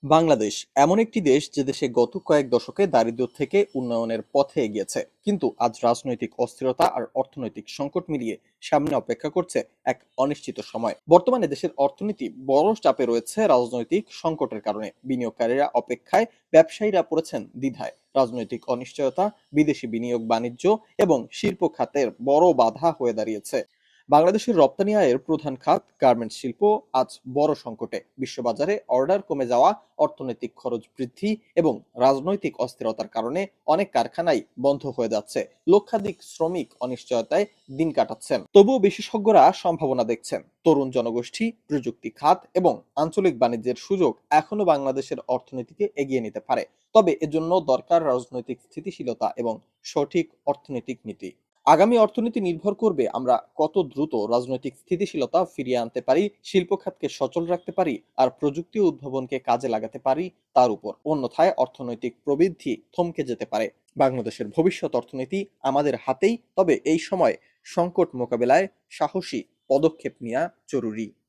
বাংলাদেশ এমন একটি দেশ যে দেশে গত কয়েক দশকে দারিদ্র্য থেকে উন্নয়নের পথে এগিয়েছে, কিন্তু আজ রাজনৈতিক অস্থিরতা আর অর্থনৈতিক সংকট মিলিয়ে সামনে অপেক্ষা করছে এক অনিশ্চিত সময়। বর্তমানে দেশের অর্থনীতি বড় চাপে রয়েছে রাজনৈতিক সংকটের কারণে। বিনিয়োগকারীরা অপেক্ষায়, ব্যবসায়ীরা পড়েছেন দ্বিধায়। রাজনৈতিক অনিশ্চয়তা বিদেশি বিনিয়োগ, বাণিজ্য এবং শিল্প খাতের বড় বাধা হয়ে দাঁড়িয়েছে। বাংলাদেশের রপ্তানি আয়ের প্রধান খাত গার্মেন্টস শিল্প আজ বড় সংকটে। বিশ্ববাজারে অর্ডার কমে যাওয়া, অর্থনৈতিক খরচ বৃদ্ধি এবং রাজনৈতিক অস্থিরতার কারণে অনেক কারখানাই বন্ধ হয়ে যাচ্ছে। লক্ষাধিক শ্রমিক অনিশ্চয়তায় দিন কাটাচ্ছেন। তবুও বিশেষজ্ঞরা সম্ভাবনা দেখছেন। তরুণ জনগোষ্ঠী, প্রযুক্তি খাত এবং আঞ্চলিক বাণিজ্যের সুযোগ এখনো বাংলাদেশের অর্থনীতিকে এগিয়ে নিতে পারে। তবে এজন্য দরকার রাজনৈতিক স্থিতিশীলতা এবং সঠিক অর্থনৈতিক নীতি। আগামী অর্থনীতি নির্ভর করবে আমরা কত দ্রুত রাজনৈতিক স্থিতিশীলতা ফিরিয়ে আনতে পারি, শিল্প খাতকে সচল রাখতে পারি আর প্রযুক্তি ও উদ্ভাবনকে কাজে লাগাতে পারি তার উপর। অন্যথায় অর্থনৈতিক প্রবৃদ্ধি থমকে যেতে পারে। বাংলাদেশের ভবিষ্যৎ অর্থনীতি আমাদের হাতেই, তবে এই সময় সংকট মোকাবেলায় সাহসী পদক্ষেপ নেওয়া জরুরি।